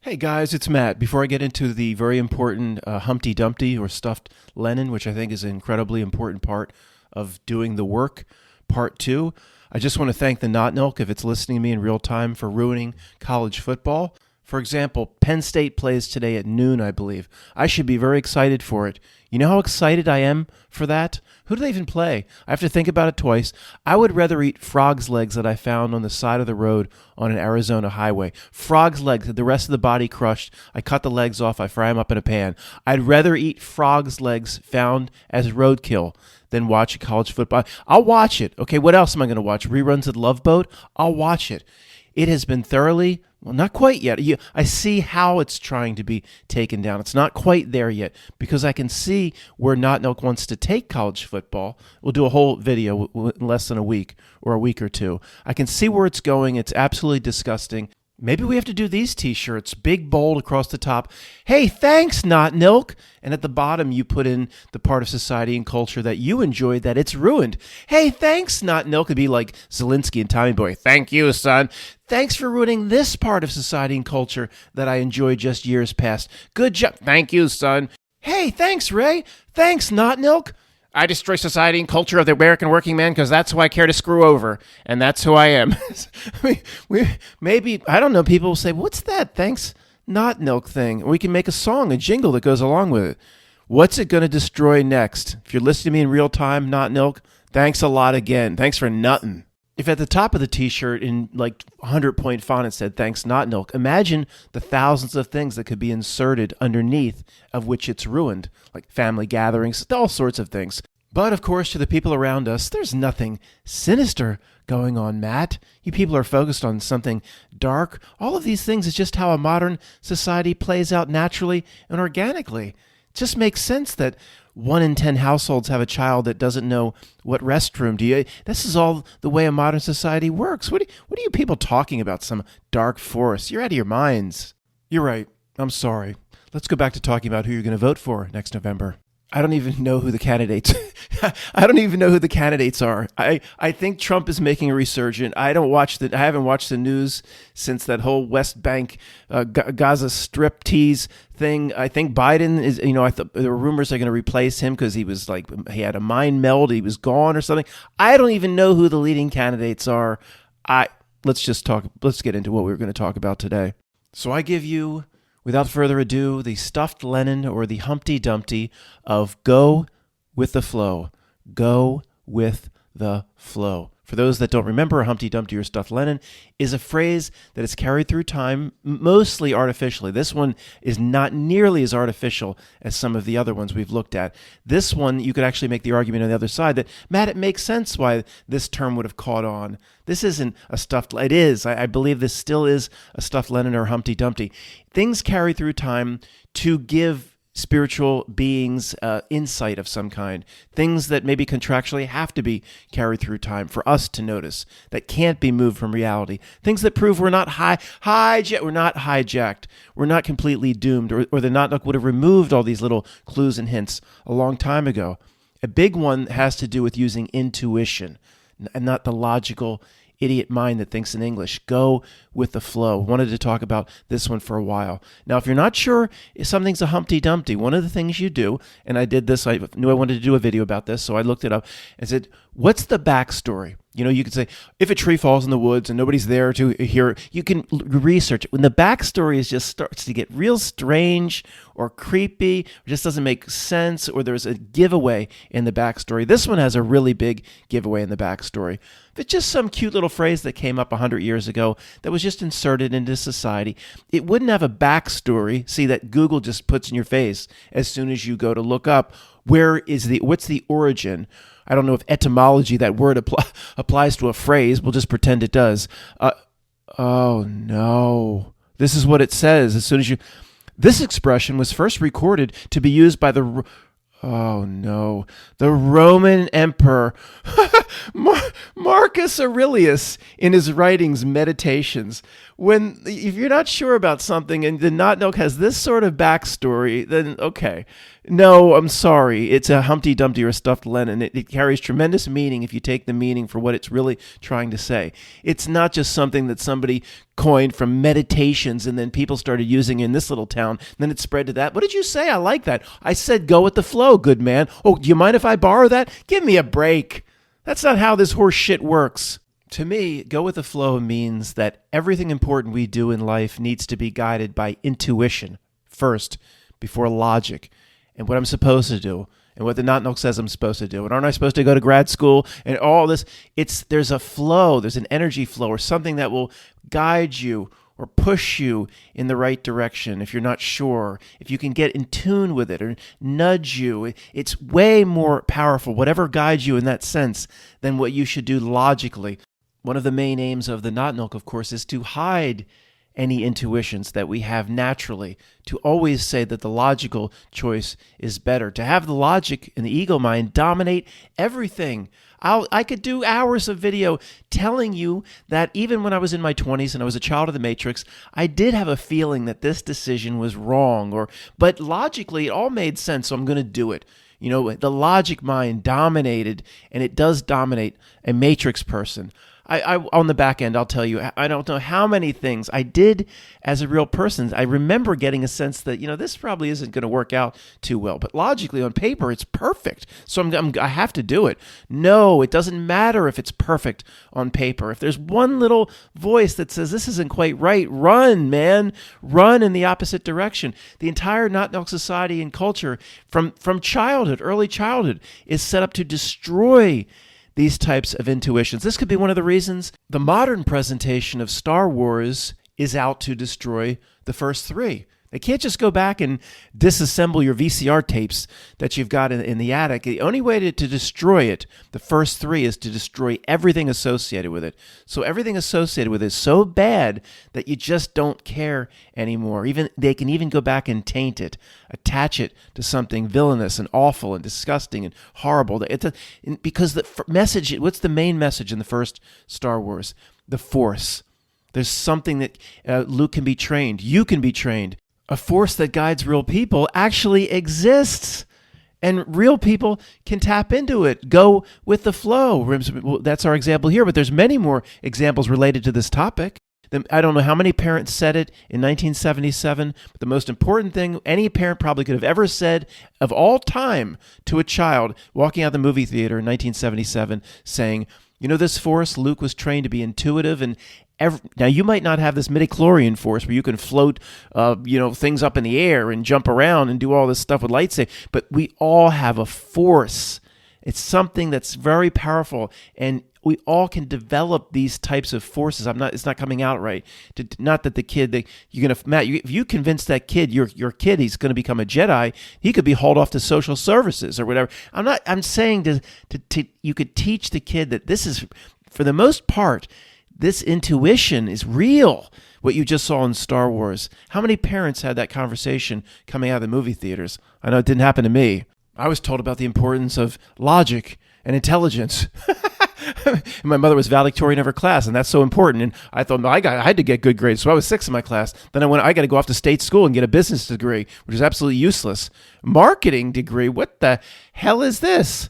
Hey guys, it's Matt. Before I get into the very important Humpty Dumpty or stuffed Lenin, which I think is an incredibly important part of doing the work, part two, I just want to thank the Not Milk, if it's listening to me in real time, for ruining college football. For example, Penn State plays today at noon, I believe. I should be very excited for it. You know how excited I am for that? Who do they even play? I have to think about it twice. I would rather eat frog's legs that I found on the side of the road on an Arizona highway. Frog's legs, the rest of the body crushed. I cut the legs off. I fry them up in a pan. I'd rather eat frog's legs found as roadkill than watch college football. I'll watch it. Okay, what else am I going to watch? Reruns of Love Boat? I'll watch it. It has been thoroughly, well, not quite yet. I see how it's trying to be taken down. It's not quite there yet because I can see where Not Milk wants to take college football. We'll do a whole video in less than a week or a week or two. I can see where it's going. It's absolutely disgusting. Maybe we have to do these t-shirts, big, bold across the top. Hey, thanks, Not Milk. And at the bottom, you put in the part of society and culture that you enjoyed that it's ruined. Hey, thanks, Not Milk. It'd be like Zelensky and Tommy Boy. Thank you, son. Thanks for ruining this part of society and culture that I enjoyed just years past. Good job. Thank you, son. Hey, thanks, Ray. Thanks, Not Milk. I destroy society and culture of the American working man because that's who I care to screw over, and that's who I am. Maybe, I don't know, people will say, what's that thanks Not Milk thing? We can make a song, a jingle that goes along with it. What's it going to destroy next? If you're listening to me in real time, Not Milk, thanks a lot again. Thanks for nothing. If at the top of the t-shirt in like 100-point font it said, thanks, Not Milk, imagine the thousands of things that could be inserted underneath of which it's ruined, like family gatherings, all sorts of things. But, of course, to the people around us, there's nothing sinister going on, Matt. You people are focused on something dark. All of these things is just how a modern society plays out naturally and organically. It just makes sense that 1 in 10 households have a child that doesn't know what restroom do you. This is all the way a modern society works. What are you people talking about? Some dark forest? You're out of your minds. You're right. I'm sorry. Let's go back to talking about who you're going to vote for next November. I don't even know who the candidates. I don't even know who the candidates are. I think Trump is making a resurgence. I haven't watched the news since that whole West Bank Gaza strip tease thing. I think Biden is. I thought there were rumors they're going to replace him because he had a mind meld. He was gone or something. I don't even know who the leading candidates are. Let's get into what we were going to talk about today. So I give you, without further ado, the stuffed Lenin or the Humpty Dumpty of go with the flow. Go with the flow. For those that don't remember, Humpty Dumpty or stuffed Lenin is a phrase that is carried through time, mostly artificially. This one is not nearly as artificial as some of the other ones we've looked at. This one, you could actually make the argument on the other side that, Matt, it makes sense why this term would have caught on. This isn't a stuffed, it is. I believe this still is a stuffed Lenin or Humpty Dumpty. Things carry through time to give spiritual beings insight of some kind, things that maybe contractually have to be carried through time for us to notice, that can't be moved from reality, things that prove we're not hijacked, we're not completely doomed, or the Not Milk would have removed all these little clues and hints a long time ago. A big one has to do with using intuition and not the logical idiot mind that thinks in English. Go with the flow. Wanted to talk about this one for a while. Now, if you're not sure if something's a Humpty Dumpty, one of the things you do, and I did this, I knew I wanted to do a video about this, so I looked it up and said, what's the backstory? You could say, if a tree falls in the woods and nobody's there to hear it, you can research it. When the backstory starts to get real strange or creepy, or just doesn't make sense, or there's a giveaway in the backstory. This one has a really big giveaway in the backstory. If it's just some cute little phrase that came up 100 years ago that was just inserted into society, it wouldn't have a backstory, see, that Google just puts in your face as soon as you go to look up what's the origin. I don't know if etymology, that word applies to a phrase. We'll just pretend it does. Oh, no. This is what it says. This expression was first recorded to be used by the Roman Emperor Marcus Aurelius in his writings, Meditations. If you're not sure about something and the Not Milk has this sort of backstory, then okay. No, I'm sorry. It's a Humpty Dumpty or a stuffed Lenin. It carries tremendous meaning if you take the meaning for what it's really trying to say. It's not just something that somebody coined from meditations, and then people started using it in this little town. And then it spread to that. What did you say? I like that. I said go with the flow, good man. Oh, do you mind if I borrow that? Give me a break. That's not how this horse shit works. To me, go with the flow means that everything important we do in life needs to be guided by intuition first, before logic, and what I'm supposed to do, and what the Not Milk says I'm supposed to do. And aren't I supposed to go to grad school and all this? There's a flow, there's an energy flow or something that will guide you or push you in the right direction if you're not sure. If you can get in tune with it or nudge you, it's way more powerful, whatever guides you in that sense, than what you should do logically. One of the main aims of the Not Milk, of course, is to hide any intuitions that we have naturally, to always say that the logical choice is better, to have the logic and the ego mind dominate everything. I could do hours of video telling you that even when I was in my 20s and I was a child of the Matrix, I did have a feeling that this decision was wrong, but logically it all made sense, so I'm going to do it. You know, the logic mind dominated, and it does dominate a Matrix person. I on the back end, I'll tell you, I don't know how many things I did as a real person. I remember getting a sense that, this probably isn't going to work out too well. But logically, on paper, it's perfect. So I have to do it. No, it doesn't matter if it's perfect on paper. If there's one little voice that says this isn't quite right, run, man. Run in the opposite direction. The entire Not Milk society and culture from childhood, early childhood, is set up to destroy these types of intuitions. This could be one of the reasons the modern presentation of Star Wars is out to destroy the first three. They can't just go back and disassemble your VCR tapes that you've got in the attic. The only way to destroy it, the first three, is to destroy everything associated with it. So everything associated with it is so bad that you just don't care anymore. They can even go back and taint it, attach it to something villainous and awful and disgusting and horrible. Because the message, what's the main message in the first Star Wars? The Force. There's something that Luke can be trained. You can be trained. A force that guides real people actually exists, and real people can tap into it. Go with the flow. That's our example here, but there's many more examples related to this topic. I don't know how many parents said it in 1977, but the most important thing any parent probably could have ever said of all time to a child walking out the movie theater in 1977 saying, this force, Luke was trained to be intuitive, and now, you might not have this midichlorian force where you can float, things up in the air and jump around and do all this stuff with lightsaber, but we all have a force. It's something that's very powerful, and we all can develop these types of forces. It's not coming out right. Not that the kid if you convince that kid, your kid, he's going to become a Jedi, he could be hauled off to social services or whatever. I'm saying you could teach the kid that this is, for the most part, this intuition is real, what you just saw in Star Wars. How many parents had that conversation coming out of the movie theaters? I know it didn't happen to me. I was told about the importance of logic and intelligence. My mother was valedictorian of her class, and that's so important. And I thought, I had to get good grades, so I was 6th in my class. Then I got to go off to state school and get a business degree, which is absolutely useless. Marketing degree? What the hell is this?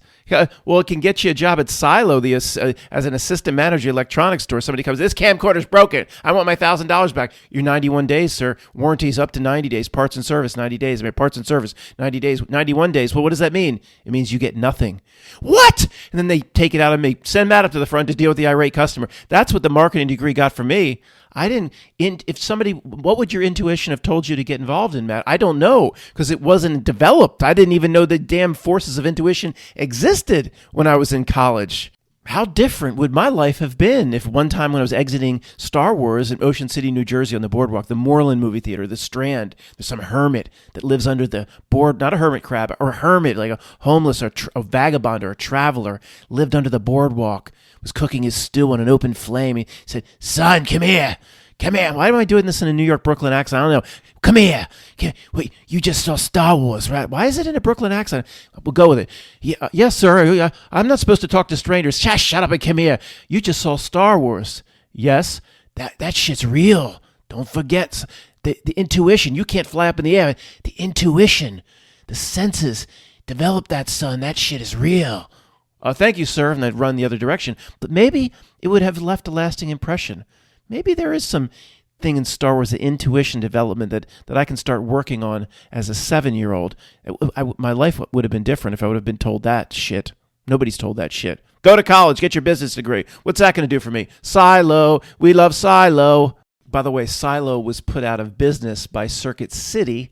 Well, it can get you a job at Silo, as an assistant manager at electronics store. Somebody comes, this camcorder's broken. I want my $1,000 back. You're 91 days, sir. Warranty's up to 90 days. Parts and service, 90 days. Parts and service, 90 days, 91 days. Well, what does that mean? It means you get nothing. What? And then they take it out of me, send Matt up to the front to deal with the irate customer. That's what the marketing degree got for me. What would your intuition have told you to get involved in, Matt? I don't know, because it wasn't developed. I didn't even know the damn forces of intuition existed when I was in college. How different would my life have been if one time when I was exiting Star Wars in Ocean City, New Jersey on the boardwalk, the Moreland movie theater, the Strand, there's some hermit that lives under the board, not a hermit crab, or a hermit, like a homeless or a vagabond or a traveler, lived under the boardwalk, was cooking his stew on an open flame. He said, son, come here. Come here. Why am I doing this in a New York, Brooklyn accent? I don't know. Come here. Wait, you just saw Star Wars, right? Why is it in a Brooklyn accent? We'll go with it. Yeah, yes, sir. I'm not supposed to talk to strangers. Shut up and come here. You just saw Star Wars. Yes, that shit's real. Don't forget the intuition. You can't fly up in the air. The intuition, the senses, develop that, son. That shit is real. Thank you, sir. And I'd run the other direction. But maybe it would have left a lasting impression. Maybe there is some thing in Star Wars, the intuition development that I can start working on as a 7-year-old. My life would have been different if I would have been told that shit. Nobody's told that shit. Go to college, get your business degree. What's that going to do for me? Silo. We love Silo. By the way, Silo was put out of business by Circuit City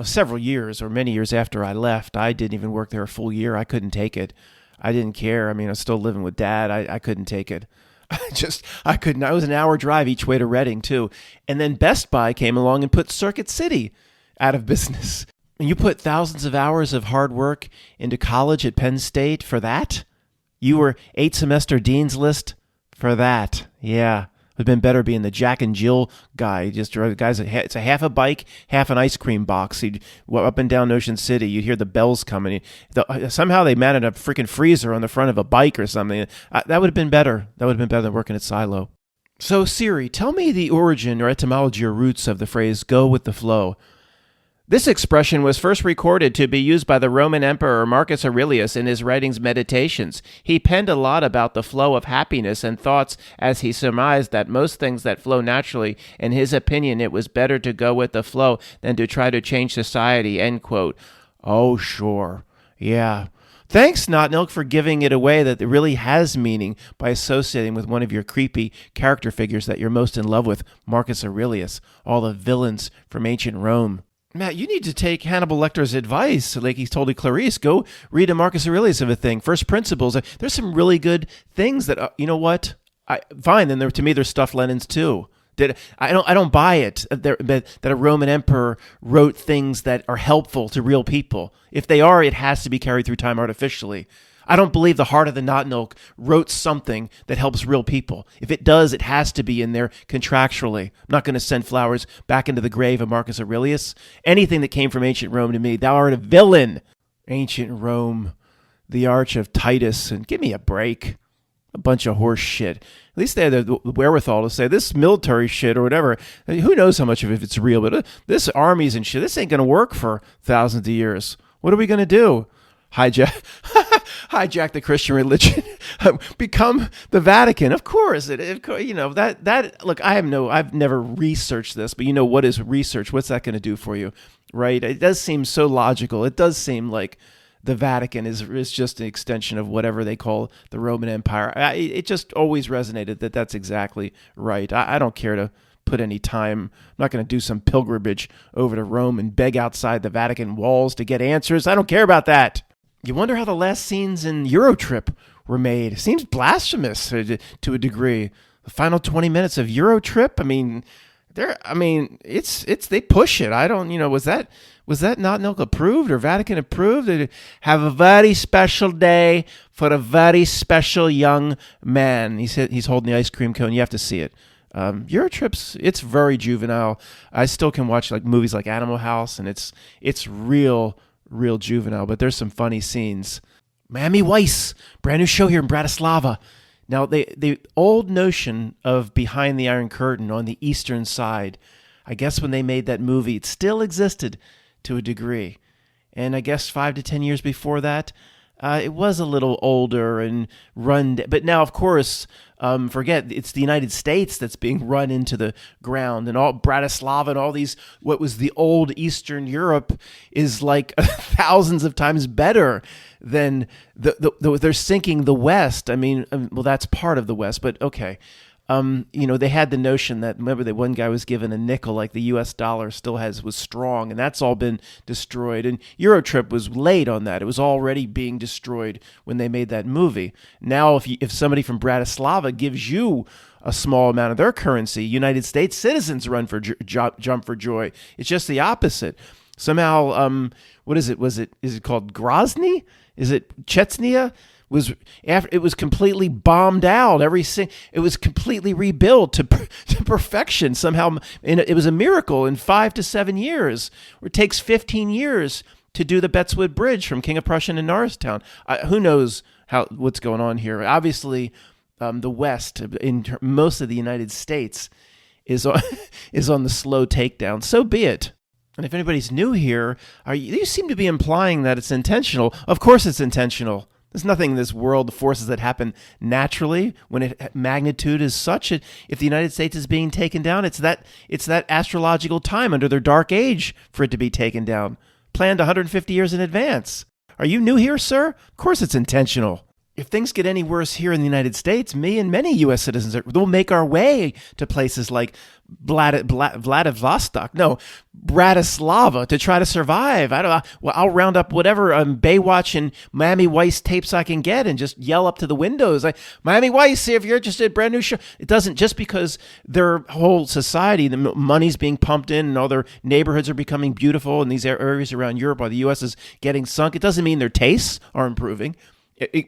several years or many years after I left. I didn't even work there a full year. I couldn't take it. I didn't care. I mean, I was still living with Dad. I couldn't take it. I couldn't. I was an hour drive each way to Reading, too. And then Best Buy came along and put Circuit City out of business. And you put thousands of hours of hard work into college at Penn State for that? You were 8-semester dean's list for that. Yeah. It would have been better being the Jack and Jill guy. Just drive guys. It's a half a bike, half an ice cream box. He'd up and down Ocean City. You'd hear the bells coming. Somehow they mounted a freaking freezer on the front of a bike or something. That would have been better. That would have been better than working at Silo. So Siri, tell me the origin or etymology or roots of the phrase "go with the flow." This expression was first recorded to be used by the Roman Emperor Marcus Aurelius in his writings Meditations. He penned a lot about the flow of happiness and thoughts as he surmised that most things that flow naturally, in his opinion, it was better to go with the flow than to try to change society, end quote. Oh, sure. Yeah. Thanks, Not Milk, for giving it away that it really has meaning by associating with one of your creepy character figures that you're most in love with, Marcus Aurelius, all the villains from ancient Rome. Matt, you need to take Hannibal Lecter's advice, like he's told Clarice. Go read a Marcus Aurelius of a thing. First Principles. There's some really good things that, you know what? Fine, then to me, there's stuffed Lenins too. I don't buy it that a Roman emperor wrote things that are helpful to real people. If they are, it has to be carried through time artificially. I don't believe the heart of the Not Milk wrote something that helps real people. If it does, it has to be in there contractually. I'm not going to send flowers back into the grave of Marcus Aurelius. Anything that came from ancient Rome to me, thou art a villain. Ancient Rome, the arch of Titus, and give me a break. A bunch of horse shit. At least they had the wherewithal to say this military shit or whatever. Who knows how much of it's real, but this armies and shit, this ain't going to work for thousands of years. What are we going to do? Hijack the Christian religion, become the Vatican. Of course, look, I've never researched this, but what is research? What's that going to do for you, right? It does seem so logical. It does seem like the Vatican is just an extension of whatever they call the Roman Empire. It just always resonated that that's exactly right. I don't care to put any time. I'm not going to do some pilgrimage over to Rome and beg outside the Vatican walls to get answers. I don't care about that. You wonder how the last scenes in Eurotrip were made. It seems blasphemous to a degree. The final 20 minutes of Eurotrip, they push it. I don't, was that Not Milk approved or Vatican approved? They have a very special day for a very special young man. He's holding the ice cream cone. You have to see it. Eurotrip's, it's very juvenile. I still can watch movies like Animal House, and it's real juvenile, but there's some funny scenes. Miami Vice, brand new show here in Bratislava. Now, the old notion of Behind the Iron Curtain on the eastern side, I guess when they made that movie, it still existed to a degree. And I guess 5 to 10 years before that, it was a little older and run. But now, of course, forget, it's the United States that's being run into the ground, and all Bratislava and all these, what was the old Eastern Europe is like thousands of times better than they're sinking the West. I mean, well, that's part of the West, but okay. They had the notion that, remember that one guy was given a nickel, like the U.S. dollar was strong, and that's all been destroyed. And Eurotrip was late on that. It was already being destroyed when they made that movie. Now, if somebody from Bratislava gives you a small amount of their currency, United States citizens run for jump for joy. It's just the opposite. Somehow, what is it? Is it called Grozny? Is it Chechnya? It was completely bombed out. It was completely rebuilt to perfection somehow. And it was a miracle in 5 to 7 years. It takes 15 years to do the Bettswood Bridge from King of Prussia to Norristown. Who knows what's going on here? Obviously, the West, in most of the United States, is on the slow takedown. So be it. And if anybody's new here, you seem to be implying that it's intentional. Of course, it's intentional. There's nothing in this world, the forces that happen naturally when magnitude is such. If the United States is being taken down, it's that astrological time under their dark age for it to be taken down, planned 150 years in advance. Are you new here, sir? Of course it's intentional. If things get any worse here in the United States, me and many U.S. citizens will make our way to places like Bratislava to try to survive. I don't know. Well, I'll round up whatever Baywatch and Miami Vice tapes I can get and just yell up to the windows, like, Miami Vice, if you're interested, brand new show. It doesn't, just because their whole society, the money's being pumped in and all their neighborhoods are becoming beautiful in these areas around Europe while the U.S. is getting sunk. It doesn't mean their tastes are improving.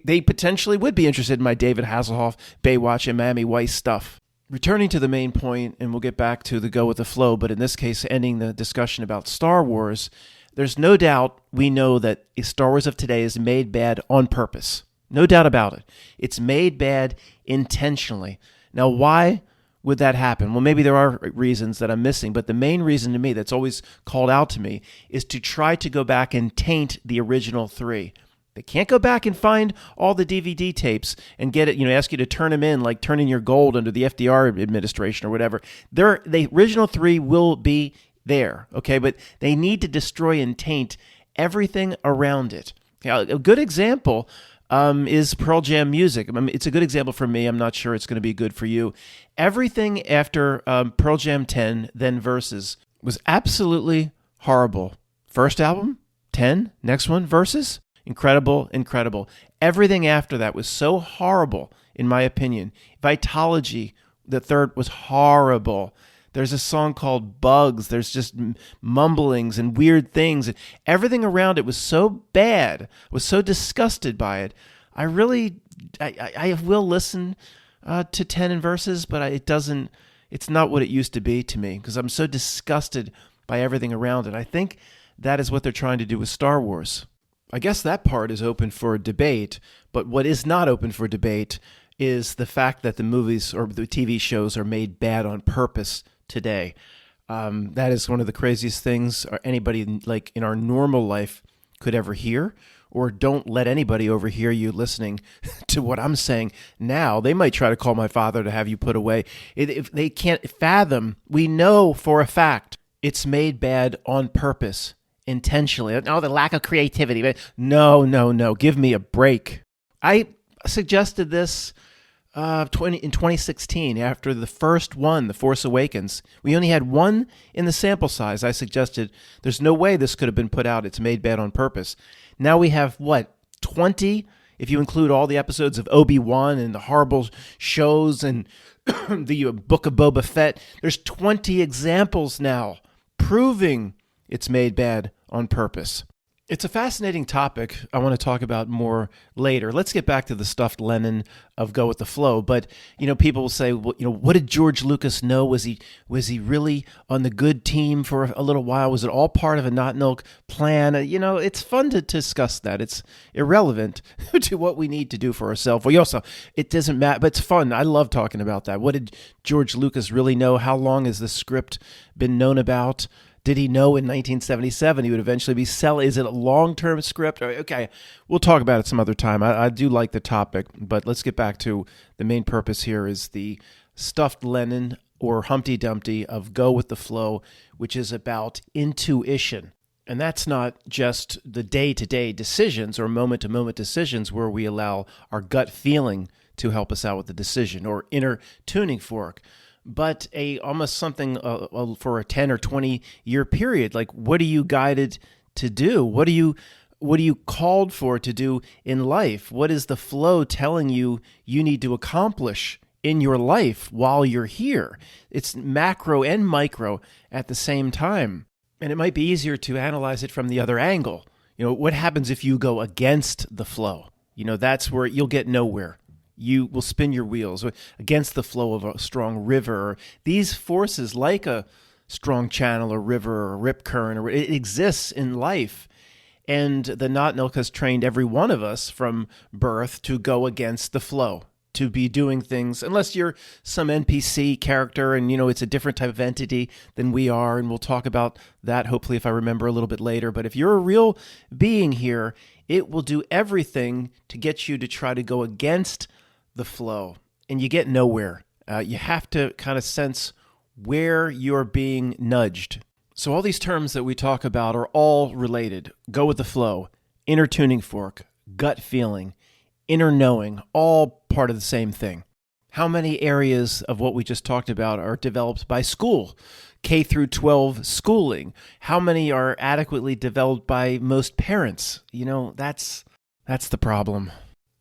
They potentially would be interested in my David Hasselhoff, Baywatch, and Miami Vice stuff. Returning to the main point, and we'll get back to the go with the flow, but in this case, ending the discussion about Star Wars, there's no doubt we know that Star Wars of today is made bad on purpose. No doubt about it. It's made bad intentionally. Now, why would that happen? Well, maybe there are reasons that I'm missing, but the main reason to me that's always called out to me is to try to go back and taint the original three. They can't go back and find all the DVD tapes and get it, ask you to turn them in, like turn in your gold under the FDR administration or whatever. The original three will be there, okay? But they need to destroy and taint everything around it. Okay, a good example is Pearl Jam music. I mean, it's a good example for me. I'm not sure it's going to be good for you. Everything after Pearl Jam 10, then Versus, was absolutely horrible. First album, 10. Next one, Versus. Incredible. Everything after that was so horrible, in my opinion. Vitology, the third, was horrible. There's a song called Bugs. There's just mumblings and weird things. Everything around it was so bad. I was so disgusted by it. I will listen to 10 and Versus, but it's not what it used to be to me because I'm so disgusted by everything around it. I think that is what they're trying to do with Star Wars. I guess that part is open for debate, but what is not open for debate is the fact that the movies or the TV shows are made bad on purpose today. That is one of the craziest things anybody like in our normal life could ever hear, or don't let anybody overhear you listening to what I'm saying now. They might try to call my father to have you put away. If they can't fathom, we know for a fact it's made bad on purpose. Intentionally. Oh, the lack of creativity. No. Give me a break. I suggested this in 2016 after the first one, The Force Awakens. We only had one in the sample size. I suggested there's no way this could have been put out. It's made bad on purpose. Now we have, 20? If you include all the episodes of Obi-Wan and the horrible shows and the Book of Boba Fett, there's 20 examples now proving it's made bad on purpose. It's a fascinating topic I want to talk about more later. Let's get back to the stuffed Lennon of Go With The Flow. But, people will say, well, what did George Lucas know? Was he really on the good team for a little while? Was it all part of a Not Milk plan? It's fun to discuss that. It's irrelevant to what we need to do for ourselves. Well, it doesn't matter, but it's fun. I love talking about that. What did George Lucas really know? How long has the script been known about? Did he know in 1977 he would eventually be selling? Is it a long-term script? Okay, we'll talk about it some other time. I do like the topic, but let's get back to the main purpose here is the stuffed Lennon or Humpty Dumpty of Go With The Flow, which is about intuition. And that's not just the day-to-day decisions or moment-to-moment decisions where we allow our gut feeling to help us out with the decision or inner tuning fork, but almost something for a 10 or 20 year period. Like, what are you guided to do? What are you called for to do in life? What is the flow telling you need to accomplish in your life while you're here? It's macro and micro at the same time. And it might be easier to analyze it from the other angle. What happens if you go against the flow? That's where you'll get nowhere. You will spin your wheels against the flow of a strong river. These forces, like a strong channel or river or rip current, it exists in life. And the Not Milk has trained every one of us from birth to go against the flow. to be doing things, unless you're some NPC character and, it's a different type of entity than we are. And we'll talk about that, hopefully, if I remember a little bit later. But if you're a real being here, it will do everything to get you to try to go against the flow, and you get nowhere. You have to kind of sense where you're being nudged. So all these terms that we talk about are all related. Go with the flow, inner tuning fork, gut feeling, inner knowing, all part of the same thing. How many areas of what we just talked about are developed by school, K through 12 schooling? How many are adequately developed by most parents? That's the problem.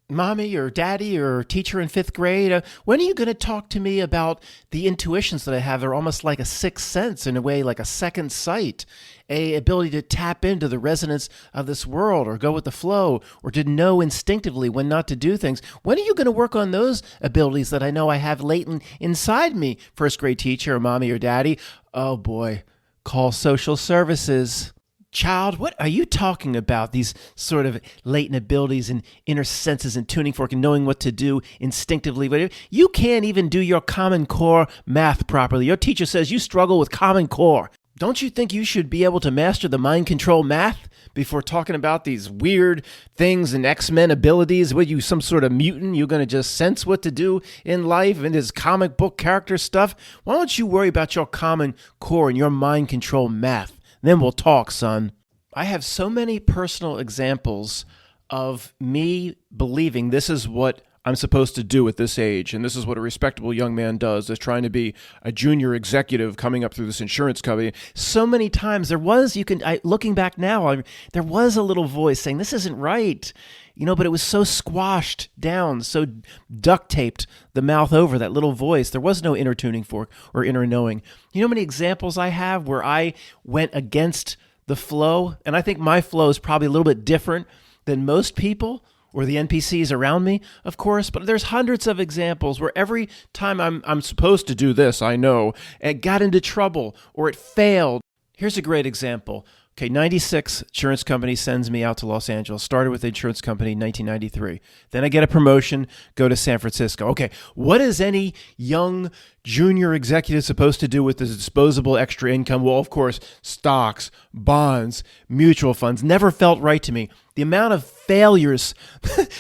Mommy or daddy or teacher in 5th grade, when are you going to talk to me about the intuitions that I have? They're almost like a sixth sense, in a way, like a second sight, a ability to tap into the resonance of this world, or go with the flow, or to know instinctively when not to do things. When are you going to work on those abilities that I know I have latent inside me? 1st grade teacher or mommy or daddy? Oh boy, call social services. Child, what are you talking about? These sort of latent abilities and inner senses and tuning fork and knowing what to do instinctively. You can't even do your Common Core math properly. Your teacher says you struggle with Common Core. Don't you think you should be able to master the mind control math before talking about these weird things and X-Men abilities? What, you some sort of mutant? You're going to just sense what to do in life and this comic book character stuff? Why don't you worry about your Common Core and your mind control math? Then we'll talk, son. I have so many personal examples of me believing this is what I'm supposed to do at this age, and this is what a respectable young man does, is trying to be a junior executive coming up through this insurance company. So many times looking back now, there was a little voice saying, this isn't right. But it was so squashed down, so duct taped the mouth over, that little voice. There was no inner tuning fork or inner knowing. You know how many examples I have where I went against the flow? And I think my flow is probably a little bit different than most people or the NPCs around me, of course. But there's hundreds of examples where every time I'm supposed to do this, I know, it got into trouble or it failed. Here's a great example. Okay, 96, insurance company sends me out to Los Angeles. Started with the insurance company in 1993. Then I get a promotion, go to San Francisco. Okay, what is any young junior executive supposed to do with this disposable extra income? Well, of course, stocks, bonds, mutual funds. Never felt right to me. The amount of failures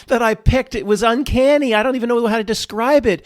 that I picked, it was uncanny. I don't even know how to describe it.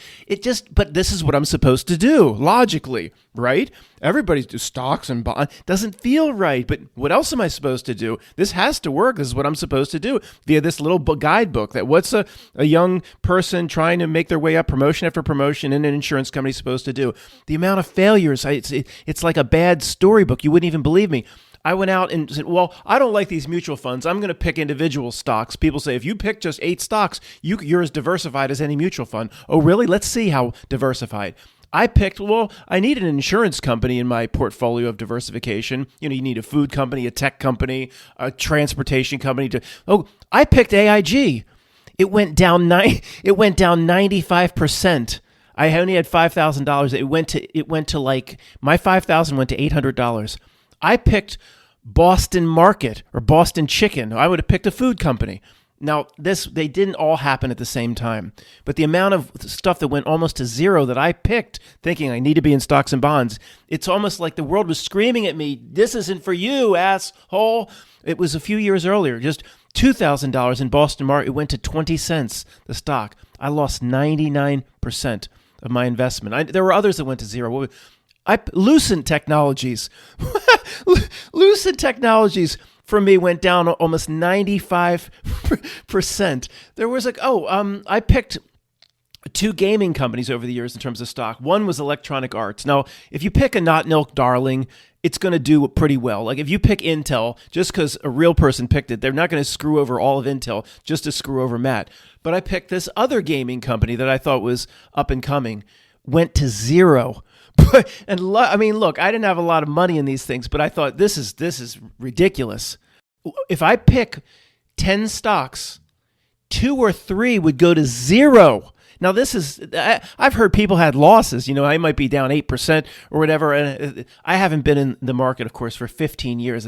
But this is what I'm supposed to do, logically, right? Everybody's do stocks and bonds. Doesn't feel right, but what else am I supposed to do? This has to work. This is what I'm supposed to do via this little guidebook. That what's a young person trying to make their way up promotion after promotion in an insurance company supposed to do? The amount of failures, it's like a bad storybook. You wouldn't even believe me. I went out and said, well, I don't like these mutual funds. I'm going to pick individual stocks. People say, if you pick just 8 stocks, you're as diversified as any mutual fund. Oh, really? Let's see how diversified. I picked, I need an insurance company in my portfolio of diversification. You need a food company, a tech company, a transportation company. I picked AIG. It went down 95%. I only had $5,000. It went to my $5,000 went to $800. I picked Boston Market or Boston Chicken. I would have picked a food company. Now, they didn't all happen at the same time, but the amount of stuff that went almost to zero that I picked, thinking I need to be in stocks and bonds, it's almost like the world was screaming at me, this isn't for you, asshole. It was a few years earlier, just $2,000 in Boston Market. It went to 20 cents, the stock. I lost 99% of my investment. There were others that went to zero. Lucent Technologies. Lucent Technologies for me went down almost 95%. There was I picked 2 gaming companies over the years in terms of stock. One was Electronic Arts. Now, if you pick a not milk darling, it's going to do pretty well. Like if you pick Intel, just because a real person picked it, they're not going to screw over all of Intel just to screw over Matt. But I picked this other gaming company that I thought was up and coming, went to zero. Look, I didn't have a lot of money in these things, but I thought this is ridiculous. If I pick 10 stocks, 2 or 3 would go to zero. Now, I've heard people had losses. I might be down 8% or whatever. And I haven't been in the market, of course, for 15 years.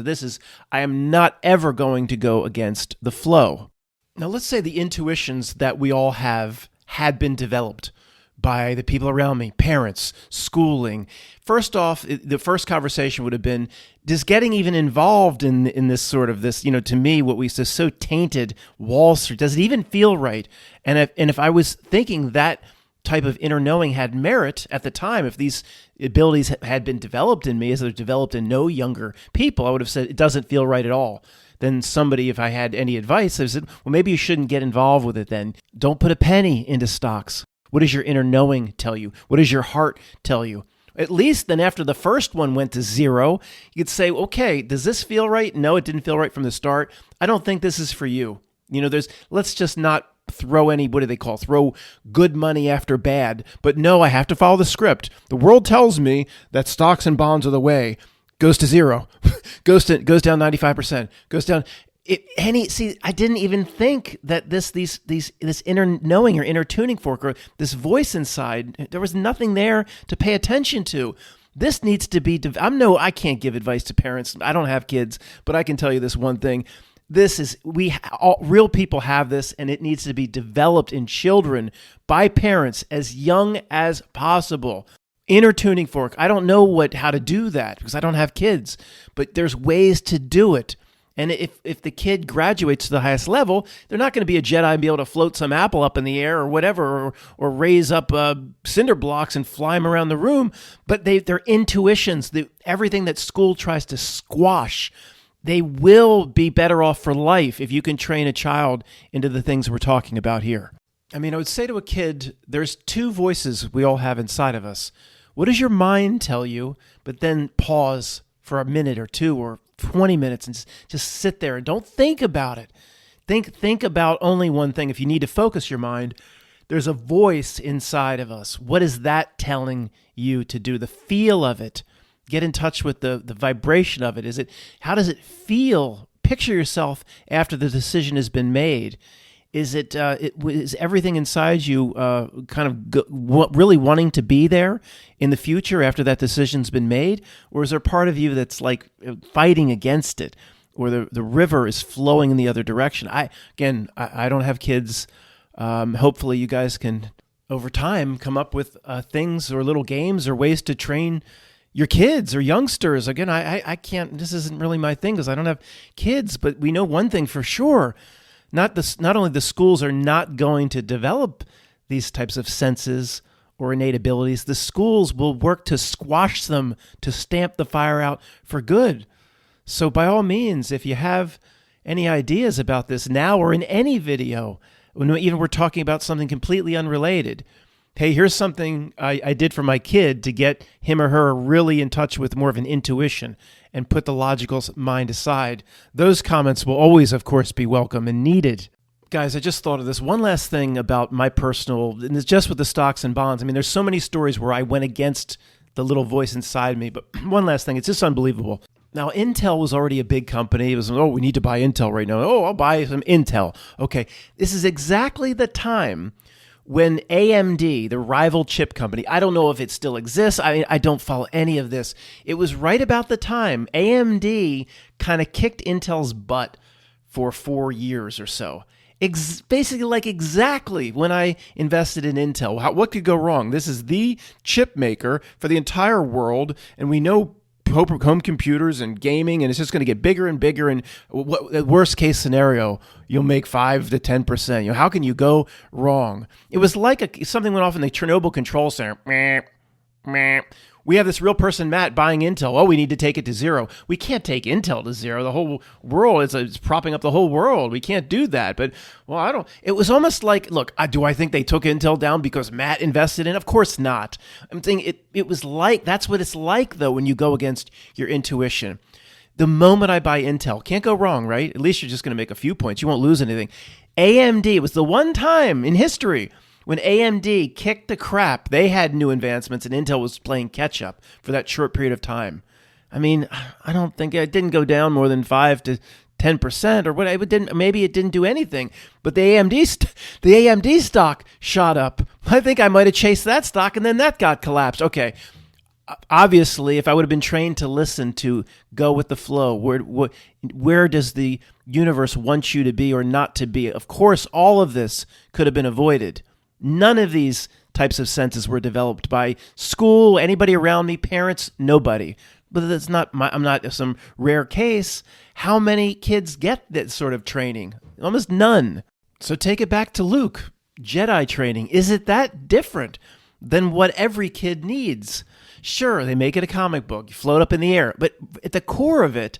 I am not ever going to go against the flow. Now, let's say the intuitions that we all have had been developed by the people around me, parents, schooling. First off, the first conversation would have been, does getting even involved in this sort of this, to me, what we say so tainted Wall Street, does it even feel right? And if I was thinking that type of inner knowing had merit at the time, if these abilities had been developed in me as they're developed in no younger people, I would have said it doesn't feel right at all. Then somebody, if I had any advice, I said, well, maybe you shouldn't get involved with it then. Don't put a penny into stocks. What does your inner knowing tell you? What does your heart tell you? At least then after the first one went to zero, you'd say, okay, does this feel right? No, it didn't feel right from the start. I don't think this is for you. Let's just not throw throw good money after bad. But no, I have to follow the script. The world tells me that stocks and bonds are the way. Goes to zero, goes down 95%, goes down. I didn't even think that this inner knowing or inner tuning fork or this voice inside, there was nothing there to pay attention to. This needs to be, I can't give advice to parents. I don't have kids, but I can tell you this one thing. Real people have this, and it needs to be developed in children by parents as young as possible. Inner tuning fork. I don't know how to do that because I don't have kids, but there's ways to do it. And if the kid graduates to the highest level, they're not going to be a Jedi and be able to float some apple up in the air or whatever, or raise up cinder blocks and fly them around the room. But their intuitions, everything that school tries to squash, they will be better off for life if you can train a child into the things we're talking about here. I would say to a kid, there's two voices we all have inside of us. What does your mind tell you? But then pause for a minute or two or 20 minutes and just sit there and don't think about it. Think about only one thing. If you need to focus your mind, there's a voice inside of us. What is that telling you to do? The feel of it. Get in touch with the vibration of it. How does it feel? Picture yourself after the decision has been made. Is is everything inside you really wanting to be there in the future after that decision's been made? Or is there part of you that's like fighting against it, or the river is flowing in the other direction? I don't have kids. Hopefully you guys can, over time, come up with things or little games or ways to train your kids or youngsters. Again, I can't, this isn't really my thing because I don't have kids, but we know one thing for sure. Not only the schools are not going to develop these types of senses or innate abilities, the schools will work to squash them, to stamp the fire out for good. So by all means, if you have any ideas about this now or in any video, even we're talking about something completely unrelated, hey, here's something I did for my kid to get him or her really in touch with more of an intuition and put the logical mind aside. Those comments will always, of course, be welcome and needed. Guys, I just thought of this. One last thing about my personal, and it's just with the stocks and bonds. There's so many stories where I went against the little voice inside me, but one last thing, it's just unbelievable. Now, Intel was already a big company. It was, we need to buy Intel right now. I'll buy some Intel. Okay, this is exactly the time when AMD, the rival chip company, I don't know if it still exists. I don't follow any of this. It was right about the time AMD kind of kicked Intel's butt for 4 years or so. Basically exactly when I invested in Intel. What could go wrong? This is the chip maker for the entire world, and we know home computers and gaming, and it's just going to get bigger and bigger. And worst case scenario, you'll make 5 to 10%. How can you go wrong? It was like something went off in the Chernobyl control center. We have this real person, Matt, buying Intel. Oh, we need to take it to zero. We can't take Intel to zero. The whole world is propping up the whole world. We can't do that. But, it was almost like, look, do I think they took Intel down because Matt invested in it? Of course not. I'm saying it was like, that's what it's like, though, when you go against your intuition. The moment I buy Intel, can't go wrong, right? At least you're just going to make a few points. You won't lose anything. AMD was the one time in history when AMD kicked the crap. They had new advancements and Intel was playing catch up for that short period of time. I don't think it didn't go down more than 5 to 10% or whatever. Maybe it didn't do anything, but the AMD stock shot up. I think I might have chased that stock and then that got collapsed. Okay. Obviously, if I would have been trained to listen, to go with the flow, where does the universe want you to be or not to be? Of course, all of this could have been avoided. None of these types of senses were developed by school, anybody around me, parents, nobody. But that's I'm not some rare case. How many kids get that sort of training? Almost none. So take it back to Luke. Jedi training. Is it that different than what every kid needs? Sure, they make it a comic book. You float up in the air. But at the core of it,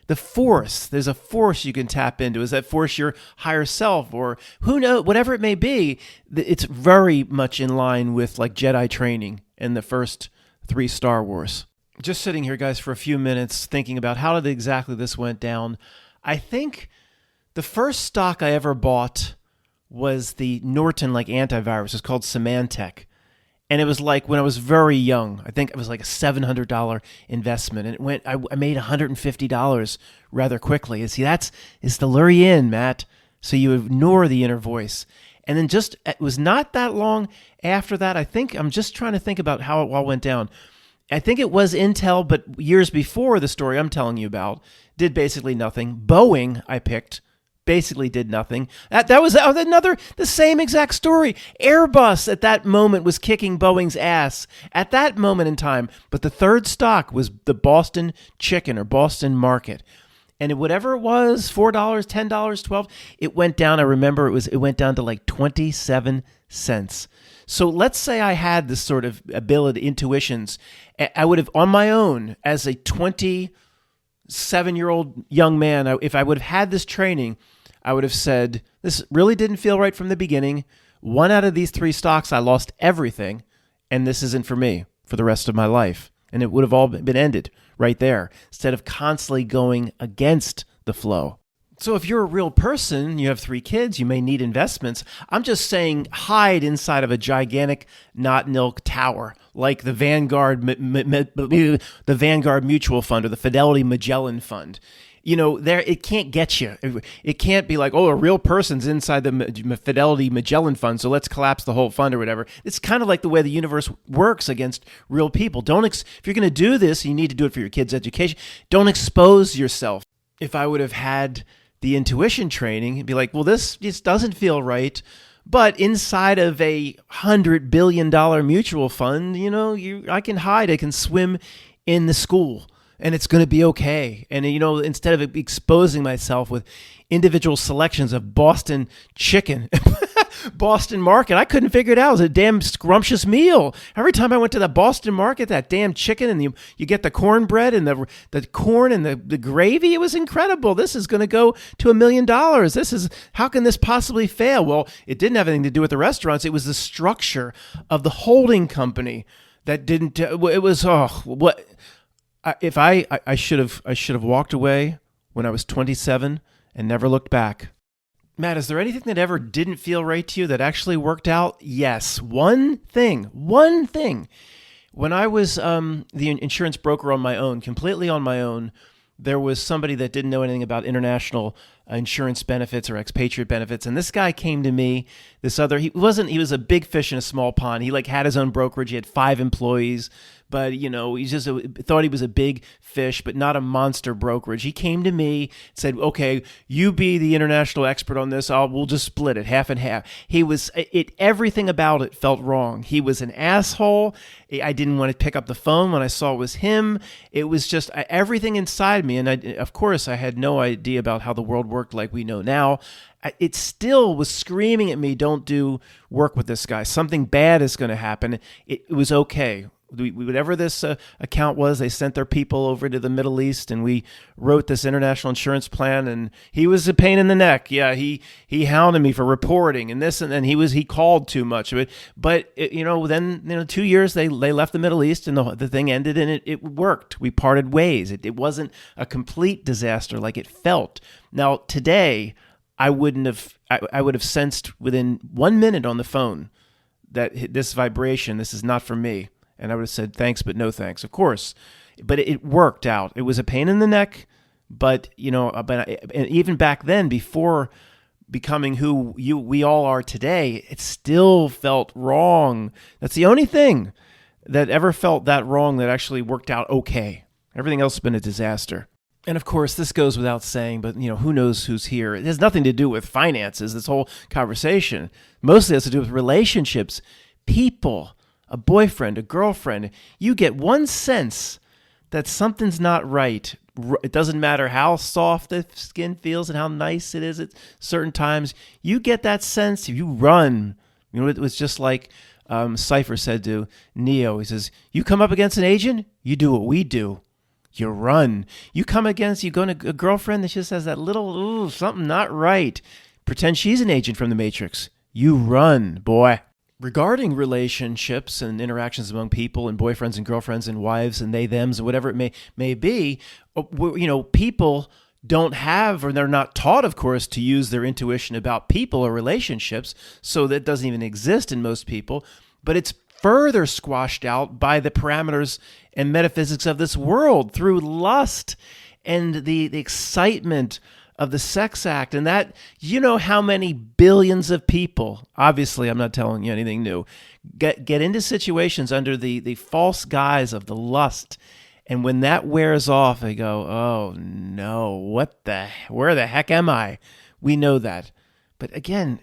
the force, there's a force you can tap into. Is that force your higher self or who knows, whatever it may be? It's very much in line with like Jedi training in the first 3 Star Wars. Just sitting here, guys, for a few minutes thinking about how did exactly this went down. I think the first stock I ever bought was the Norton antivirus. It's called Symantec. And it was like when I was very young. I think it was like a $700 investment. And I made $150 rather quickly. And see, it's the lure you in, Matt. So you ignore the inner voice. And then it was not that long after that. I think I'm just trying to think about how it all went down. I think it was Intel, but years before the story I'm telling you about, did basically nothing. Boeing, I picked. Basically did nothing. That was the same exact story. Airbus at that moment was kicking Boeing's ass at that moment in time. But the third stock was the Boston Chicken or Boston Market. And whatever it was, $4, $10, $12, it went down. I remember it went down to like 27 cents. So let's say I had this sort of ability, intuitions. I would have, on my own, as a 27-year-old young man, if I would have had this training, I would have said, this really didn't feel right from the beginning. 1 out of these 3 stocks, I lost everything, and this isn't for me for the rest of my life. And it would have all been ended right there, instead of constantly going against the flow. So if you're a real person, you have 3 kids, you may need investments. I'm just saying hide inside of a gigantic not-nilk tower, like the Vanguard Mutual Fund or the Fidelity Magellan Fund. It can't get you. It can't be like, a real person's inside the Fidelity Magellan Fund, so let's collapse the whole fund or whatever. It's kind of like the way the universe works against real people. If you're going to do this, you need to do it for your kids' education. Don't expose yourself. If I would have had the intuition training, it'd be like, well, this just doesn't feel right. But inside of a $100 billion mutual fund, I can hide. I can swim in the school. And it's going to be okay. And, instead of exposing myself with individual selections of Boston Chicken, Boston Market, I couldn't figure it out. It was a damn scrumptious meal. Every time I went to the Boston Market, that damn chicken, and you get the cornbread and the corn and the gravy, it was incredible. This is going to go to $1 million. How can this possibly fail? Well, it didn't have anything to do with the restaurants. It was the structure of the holding company that didn't, it was, what... I should have walked away when I was 27 and never looked back. Matt, is there anything that ever didn't feel right to you that actually worked out? Yes. One thing. When I was the insurance broker on my own, completely on my own, there was somebody that didn't know anything about international insurance benefits or expatriate benefits. And this guy came to me, he was a big fish in a small pond. He had his own brokerage. He had 5 employees, but he just thought he was a big fish, but not a monster brokerage. He came to me, said, okay, you be the international expert on this. We'll just split it half and half. Everything about it felt wrong. He was an asshole. I didn't want to pick up the phone when I saw it was him. It was just everything inside me. And of course, I had no idea about how the world worked like we know now. It still was screaming at me, don't do work with this guy. Something bad is going to happen. It was okay. Whatever this account was, they sent their people over to the Middle East, and we wrote this international insurance plan, and he was a pain in the neck. Yeah, he hounded me for reporting and this, and then he called too much of it. But, then 2 years, they left the Middle East, and the thing ended, and it worked. We parted ways. It wasn't a complete disaster like it felt. Now, today, I would have sensed within 1 minute on the phone that this vibration, this is not for me. And I would have said, thanks, but no thanks, of course. But it worked out. It was a pain in the neck, but, and even back then, before becoming who we all are today, it still felt wrong. That's the only thing that ever felt that wrong that actually worked out okay. Everything else has been a disaster. And of course, this goes without saying, but who knows who's here? It has nothing to do with finances, this whole conversation. Mostly has to do with relationships, people, a boyfriend, a girlfriend. You get one sense that something's not right. It doesn't matter how soft the skin feels and how nice it is at certain times. You get that sense, you run. It was just like Cypher said to Neo. He says, you come up against an agent, you do what we do. You run. You go to a girlfriend that just has that little, something not right. Pretend she's an agent from the Matrix. You run, boy. Regarding relationships and interactions among people and boyfriends and girlfriends and wives and they, thems, and whatever it may be, people don't have, or they're not taught, of course, to use their intuition about people or relationships, so that doesn't even exist in most people, but it's further squashed out by the parameters and metaphysics of this world through lust and the excitement of the sex act. And that, how many billions of people, obviously I'm not telling you anything new, get into situations under the false guise of the lust. And when that wears off, they go, oh no, where the heck am I? We know that. But again,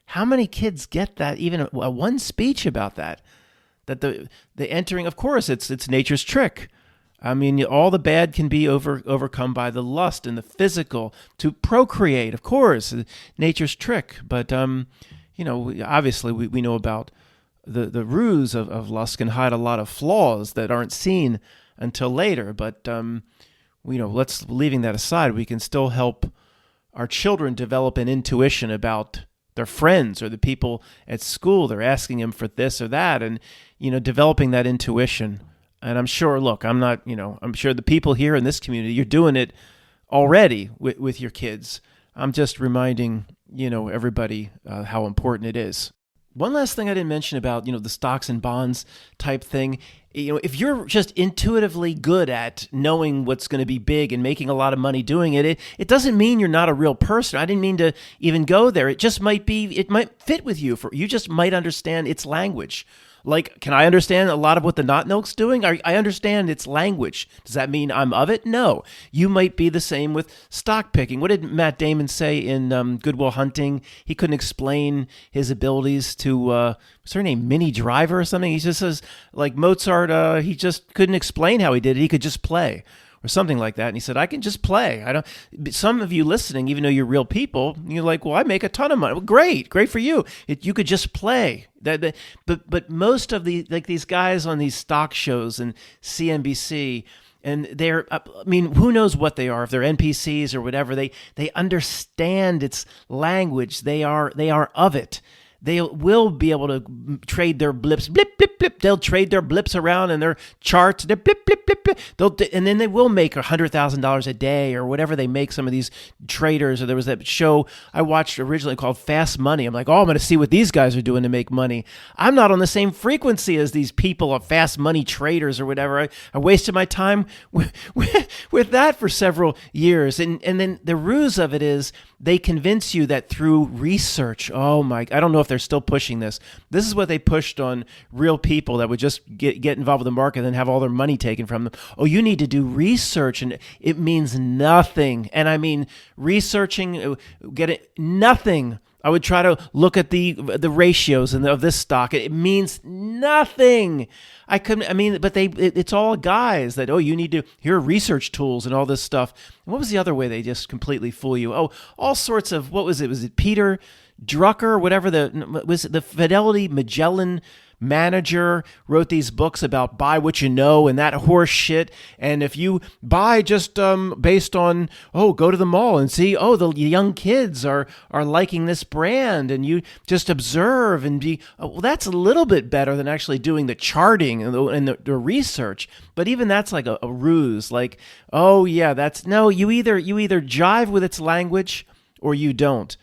how many kids get that, even a one speech about that? That the entering, of course, it's nature's trick. I mean, all the bad can be overcome by the lust and the physical to procreate, of course, nature's trick. But, obviously we know about the ruse of lust can hide a lot of flaws that aren't seen until later. But, leaving that aside, we can still help our children develop an intuition about their friends or the people at school. They're asking them for this or that, and developing that intuition. And I'm sure, I'm sure the people here in this community, you're doing it already with your kids. I'm just reminding everybody how important it is. One last thing I didn't mention about the stocks and bonds type thing. If you're just intuitively good at knowing what's going to be big and making a lot of money doing it, it doesn't mean you're not a real person. I didn't mean to even go there. It just might fit with you. You just might understand its language. Like, can I understand a lot of what the Not Milk's doing? I understand its language. Does that mean I'm of it? No. You might be the same with stock picking. What did Matt Damon say in Good Will Hunting? He couldn't explain his abilities to, what's her name, Minnie Driver or something? He just says, like Mozart, he just couldn't explain how he did it. He could just play. Or something like that. And he said, I can just play. Some of you listening, even though you're real people, you're like, well, I make a ton of money. Well, great for you. You could just play. But most of these guys on these stock shows and CNBC, and who knows what they are, if they're NPCs or whatever, they understand its language. They are of it. They will be able to trade their blips, blip, blip, blip. They'll trade their blips around in their charts, their blip, blip, blip, blip. And then they will make $100,000 a day or whatever they make, some of these traders. Or there was that show I watched originally called Fast Money. I'm like, I'm going to see what these guys are doing to make money. I'm not on the same frequency as these people of fast money traders or whatever. I wasted my time with that for several years. And then the ruse of it is they convince you that through research, I don't know if they're still pushing this. This is what they pushed on real people that would just get involved with the market and then have all their money taken from them. Oh, you need to do research, and it means nothing. And I mean, researching, nothing. I would try to look at the ratios of this stock. It means nothing. But it's all guys that, you need to, here are research tools and all this stuff. And what was the other way they just completely fool you? All sorts of, what was it? Was it Peter Drucker, whatever the Fidelity Magellan manager wrote these books about buy what you know and that horse shit. And if you buy just based on, go to the mall and see, the young kids are liking this brand, and you just observe and be, that's a little bit better than actually doing the charting and the research. But even that's like a ruse. Like, you either jive with its language or you don't.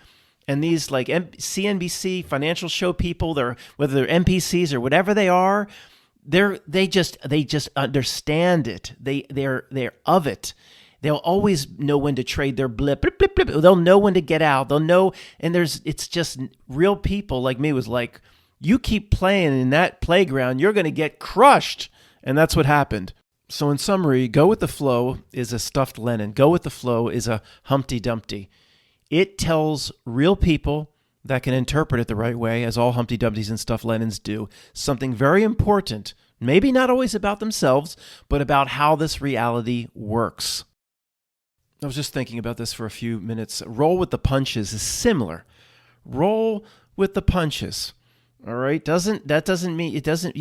And these like CNBC financial show people, whether they're NPCs or whatever they are, they just understand it. They're of it. They'll always know when to trade their blip, blip, blip, blip. They'll know when to get out. They'll know, and it's just real people like me was like, you keep playing in that playground, you're going to get crushed. And that's what happened. So in summary, Go With the Flow is a stuffed Lennon. Go With the Flow is a Humpty Dumpty. It tells real people that can interpret it the right way, as all Humpty Dumptys and stuffed Lennons do, something very important, maybe not always about themselves, but about how this reality works. I was just thinking about this for a few minutes. Roll with the punches is similar. Roll with the punches. All right. Doesn't mean it doesn't,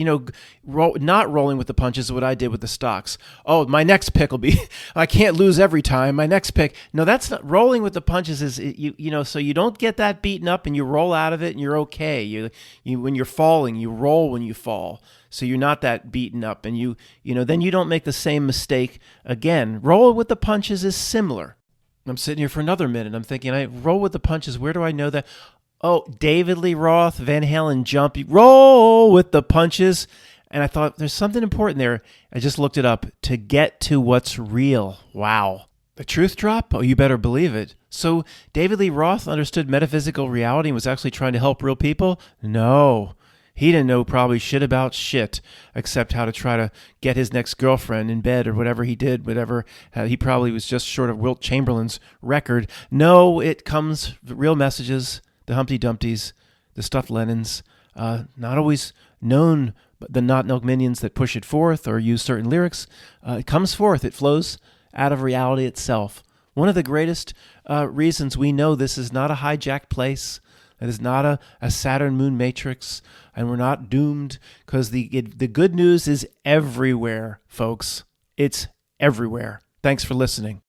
not rolling with the punches is what I did with the stocks. Oh, my next pick will be, I can't lose every time. My next pick. No, that's not rolling with the punches is, so you don't get that beaten up and you roll out of it and you're okay. You when you're falling, you roll when you fall. So you're not that beaten up and then you don't make the same mistake again. Roll with the punches is similar. I'm sitting here for another minute. I'm thinking, I roll with the punches. Where do I know that? Oh, David Lee Roth, Van Halen, Jump, roll with the punches. And I thought, there's something important there. I just looked it up. To get to what's real. Wow. A truth drop? Oh, you better believe it. So David Lee Roth understood metaphysical reality and was actually trying to help real people? No. He didn't know probably shit about shit, except how to try to get his next girlfriend in bed or whatever he did, he probably was just short of Wilt Chamberlain's record. No, it comes, real messages. The Humpty Dumptys, the stuffed Lennons, not always known, but the Not Milk Minions that push it forth or use certain lyrics. It comes forth. It flows out of reality itself. One of the greatest reasons we know this is not a hijacked place, it is not a Saturn moon matrix, and we're not doomed, because the good news is everywhere, folks. It's everywhere. Thanks for listening.